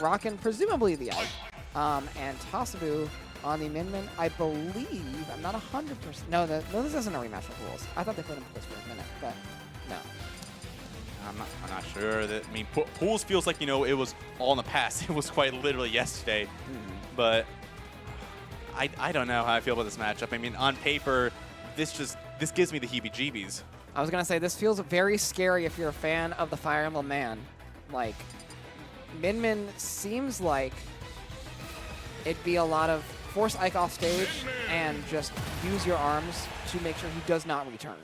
rocking presumably the Ike. And Tasabu on the Min, I believe, I'm not 100%. No, this isn't a rematch with Pools. I thought they put him for this for a minute, but no. I'm not sure. I mean, Pools feels like, you know, it was all in the past. It was quite literally yesterday. But I don't know how I feel about this matchup. I mean, on paper, this gives me the heebie-jeebies. I was going to say, this feels very scary if you're a fan of the Fire Emblem Man. Like, Min seems like it'd be a lot of force Ike off stage and just use your arms to make sure he does not return.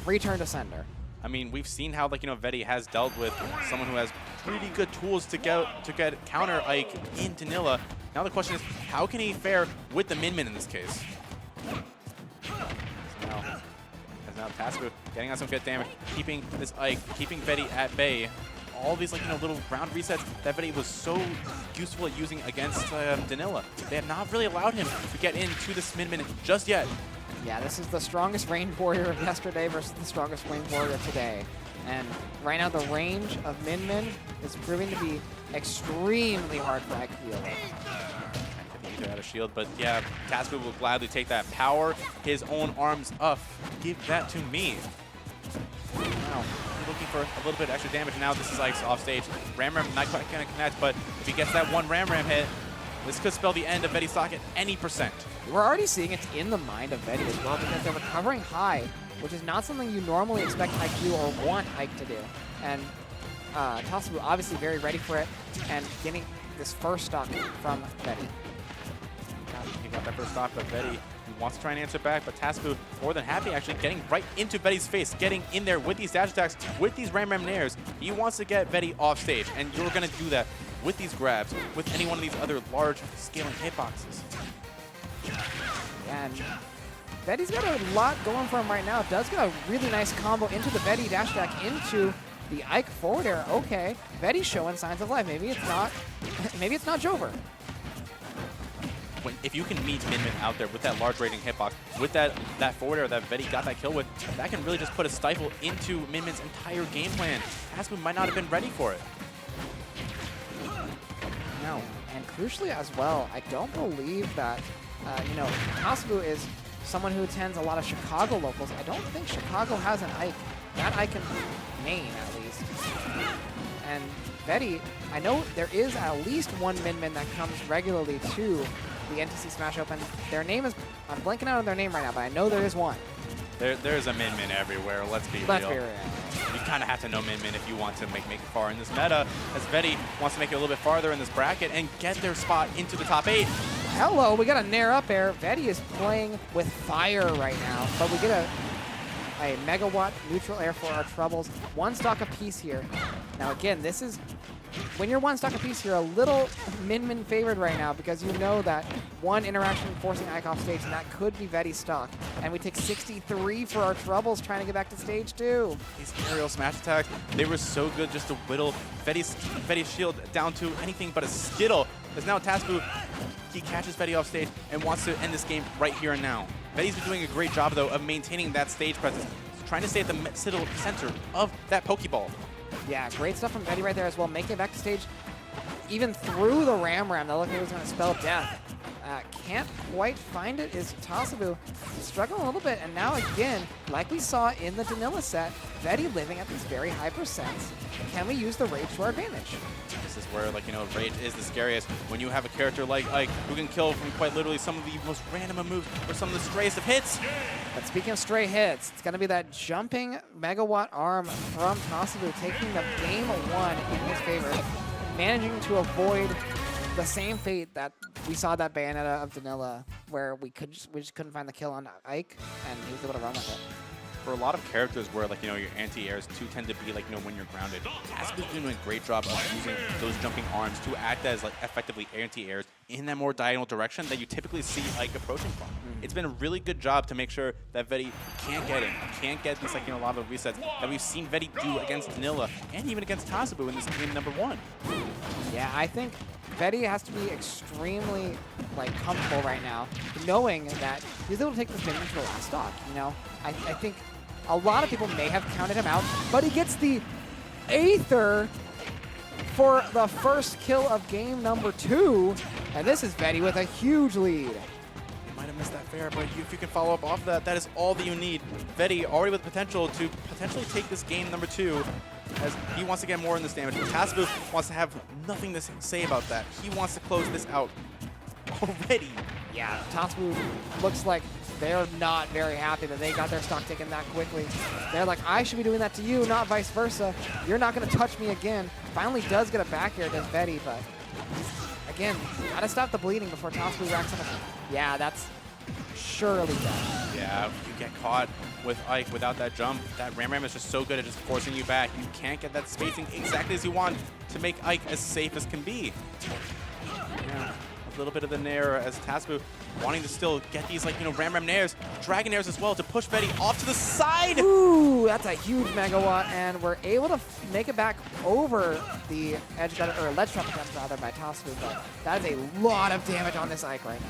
Return to sender. I mean, we've seen how, like, you know, Vedi has dealt with someone who has pretty good tools to get counter Ike in Danila. Now the question is, how can he fare with the Min in this case? Now Tasabu getting on some good damage, keeping this Ike, keeping Vedi at bay. All these, like, you know, little round resets that Vedi was so useful at using against Danila. They have not really allowed him to get into this Min just yet. Yeah, this is the strongest range warrior of yesterday versus the strongest range warrior of today. And right now, the range of Min is proving to be extremely hard for Ike to deal with. Out of shield, but yeah, Tasabu will gladly take that. Power his own arms up. Give that to me. Now, looking for a little bit of extra damage. Now this is Ike's off stage. Ram not quite going to connect, but if he gets that one Ram hit, this could spell the end of Vedi's stock at any percent. We're already seeing it's in the mind of Vedi as well, because they're recovering high, which is not something you normally expect Ike to do or want Ike to do. And Tasabu obviously very ready for it and getting this first stock from Vedi. He got that first stock, but Vedi wants to try and answer back, but Tasabu more than happy actually getting right into Vedi's face, getting in there with these dash attacks, with these Ram nairs. He wants to get Vedi off stage, and you're going to do that with these grabs, with any one of these other large scaling hitboxes. And Vedi's got a lot going for him right now. Does get a really nice combo into the Vedi dash attack into the Ike forward air. Okay, Vedi's showing signs of life. Maybe it's not. Maybe it's not Jover. If you can meet Min out there with that large rating hitbox, with that forward air that Vedi got that kill with, that can really just put a stifle into Min's entire game plan. Tasabu might not have been ready for it. No, and crucially as well, I don't believe that, you know, Tasabu is someone who attends a lot of Chicago locals. I don't think Chicago has an Ike. That Ike in Maine, at least. And Vedi, I know there is at least one Min that comes regularly to the NTC Smash Open. Their name is, I'm blanking out on their name right now, but I know there is one. There's a Min everywhere, let's be real. You kind of have to know Min if you want to make it far in this meta, as Vedi wants to make it a little bit farther in this bracket and get their spot into the top 8. Hello, we got a Nair up air. Vedi is playing with fire right now, but we get a megawatt neutral air for our troubles. One stock apiece here. Now again, this is, when you're one stock apiece, you're a little Min favored right now, because you know that one interaction forcing Ike off stage, and that could be Vedi's stock. And we take 63 for our troubles trying to get back to stage 2. These aerial smash attacks, they were so good just to whittle Vedi's shield down to anything but a skittle. As now Tasabu, he catches Vedi off stage and wants to end this game right here and now. Vedi's been doing a great job, though, of maintaining that stage presence, trying to stay at the center of that Pokeball. Yeah, great stuff from Vedi right there as well, making it back to stage, even through the Ram that looked like it was going to spell death. Can't quite find it is Tasabu, struggling a little bit, and now again, like we saw in the Danila set, Vedi living at these very high percents. Can we use the Rage to our advantage? This is where, like, you know, Rage is the scariest. When you have a character like Ike who can kill from quite literally some of the most random of moves or some of the strayest of hits. But speaking of stray hits, it's going to be that jumping megawatt arm from Tasabu, taking the game 1 in his favor, managing to avoid the same fate that we saw that Bayonetta of Danila, where we just couldn't find the kill on Ike, and he was able to run with it. For a lot of characters where, like, you know, your anti-airs too tend to be, like, you know, when you're grounded, Tasabu's doing a great job of using those jumping arms to act as, like, effectively anti-airs in that more diagonal direction that you typically see Ike approaching from. It's been a really good job to make sure that Vedi can't get in, can't get these, like, you know, a lot of resets that we've seen Vedi do against Danila and even against Tasabu in this game number 1. Yeah, I think Vedi has to be extremely, like, comfortable right now, knowing that he's able to take this minion to the last stock. You know, I think a lot of people may have counted him out, but he gets the Aether for the first kill of game number 2. And this is Vedi with a huge lead. You might have missed that fair, but if you can follow up off of that, that is all that you need. Vedi already with potential to potentially take this game number 2, as he wants to get more in this damage. But Tasabu wants to have nothing to say about that. He wants to close this out already. Yeah, Tasabu looks like they're not very happy that they got their stock taken that quickly. They're like, I should be doing that to you, not vice versa. You're not going to touch me again. Finally does get a back air against Vedi, but again, got to stop the bleeding before Tasabu racks up. Yeah, that's surely done. Yeah, you get caught with Ike without that jump. That Ram is just so good at just forcing you back. You can't get that spacing exactly as you want to make Ike as safe as can be. Yeah, a little bit of the nair as Tasabu wanting to still get these, like, Ram nairs, Dragon nairs as well to push Vedi off to the side. Ooh, that's a huge megawatt, and we're able to make it back over the edge guard, or ledge trap attempt rather, by Tasabu, but that is a lot of damage on this Ike right now.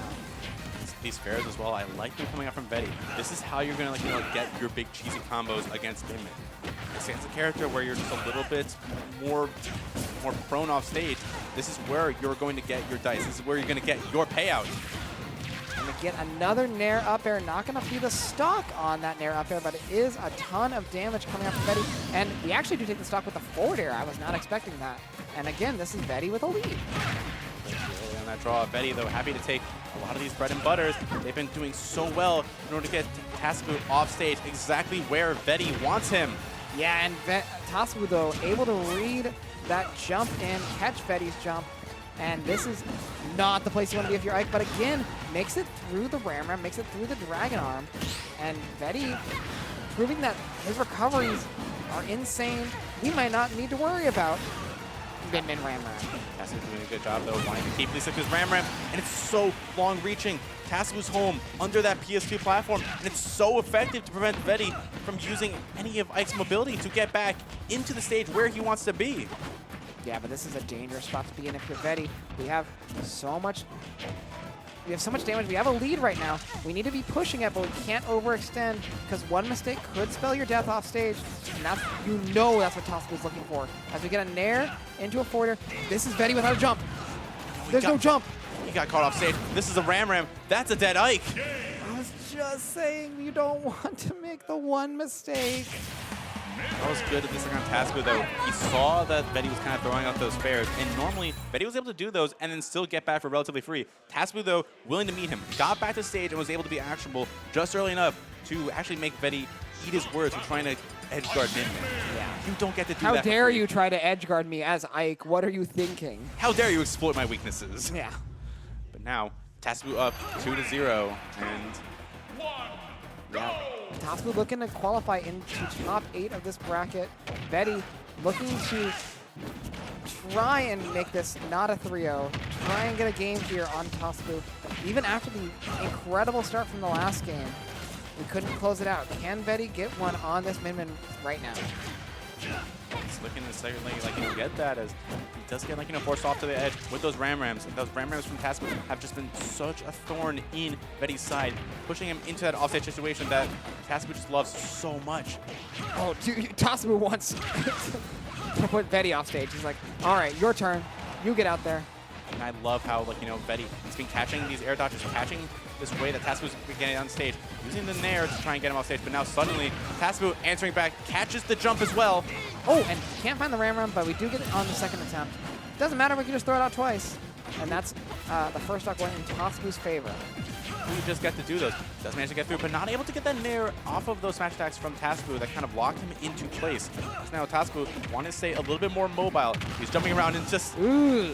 These fairs as well, I like them coming out from Vedi. This is how you're gonna get your big cheesy combos against Min Min. It's a character where you're just a little bit more prone off stage. This is where you're going to get your dice. This is where you're gonna get your payout. And again, another nair up air, not gonna be the stock on that nair up air, but it is a ton of damage coming out from Vedi. And we actually do take the stock with the forward air. I was not expecting that. And again, this is Vedi with a lead. Early on that draw, Vedi though happy to take a lot of these bread and butters. They've been doing so well in order to get Tasabu off stage exactly where Vedi wants him. Yeah, and Tasabu though able to read that jump in, catch Vedi's jump, and this is not the place you want to be if you're Ike, but again, makes it through the Ram, makes it through the Dragon Arm, and Vedi proving that his recoveries are insane. We might not need to worry about Min Min Ram. Tasabu's doing a good job though, wanting to keep Lisa his Ram, and it's so long reaching. Tasabu's home under that PS2 platform, and it's so effective to prevent Vedi from using any of Ike's mobility to get back into the stage where he wants to be. Yeah, but this is a dangerous spot to be in if you're Vedi. We have so much damage. We have a lead right now. We need to be pushing it, but we can't overextend because one mistake could spell your death off stage. And that's, that's what Tasabu's looking for. As we get a nair into a forward air, this is Vedi without a jump. There's no jump. He got caught off stage. This is a Ram. That's a dead Ike. I was just saying you don't want to make the one mistake. That was good at this on Tasabu though. He saw that Vedi was kind of throwing out those fares, and normally Vedi was able to do those and then still get back for relatively free. Tasabu though, willing to meet him, got back to stage and was able to be actionable just early enough to actually make Vedi eat his words for trying to edge guard Min Min. Yeah. You don't get to do that. How dare you try to edge guard me as Ike? What are you thinking? How dare you exploit my weaknesses? Yeah. But now, Tasabu up 2-0, and yeah. Tasabu looking to qualify into top 8 of this bracket. Vedi looking to try and make this not a 3-0. Try and get a game here on Tasabu. Even after the incredible start from the last game, we couldn't close it out. Can Vedi get one on this Min Min right now? It's looking slightly like he'll get that, as he does get forced off to the edge with those Rams. And those Rams from Tasabu have just been such a thorn in Vedi's side, pushing him into that offstage situation that Tasabu just loves so much. Oh, dude, Tasabu wants to put Vedi off stage. He's like, all right, your turn. You get out there. And I love how, Vedi has been catching these air dodges, catching this way that Tasabu's getting on stage, using the nair to try and get him off stage, but now suddenly Tasabu answering back, catches the jump as well. Oh, and can't find the Ram, but we do get it on the second attempt. Doesn't matter, we can just throw it out twice. And that's the first stock going in Tasabu's favor. We just get to do those. Does manage to get through, but not able to get that nair off of those smash attacks from Tasabu that kind of locked him into place. So now Tasabu wanted to stay a little bit more mobile. He's jumping around and just... Ooh.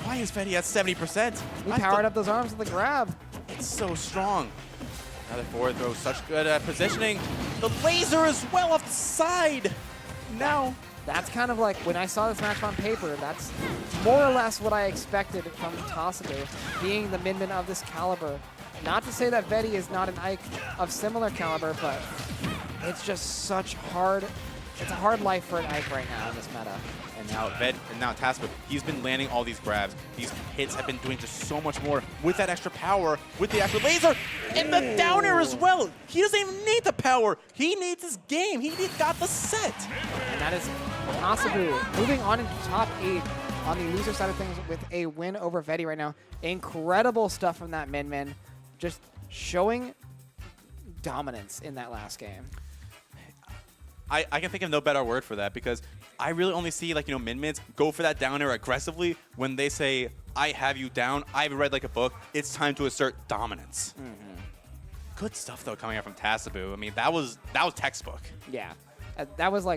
Why is Vedi at 70%? He powered up those arms with the grab. It's so strong. Another forward throw, such good positioning. The laser as well off the side. Now, that's kind of like when I saw this match on paper, that's more or less what I expected from Tasabu, being the Min Min of this caliber. Not to say that Vedi is not an Ike of similar caliber, but it's just such it's a hard life for an Ike right now in this meta. And now Tasabu, he's been landing all these grabs. These hits have been doing just so much more with that extra power, with the extra laser, and the down air as well. He doesn't even need the power. He needs his game. He got the set. And that is Tasabu moving on into top 8 on the loser side of things with a win over Vedi right now. Incredible stuff from that Min. Just showing dominance in that last game. I can think of no better word for that because I really only see Min-Mins go for that down air aggressively when they say, I have you down, I've read like a book, it's time to assert dominance. Good stuff though coming out from Tasabu. I mean, that was textbook. Yeah, that was like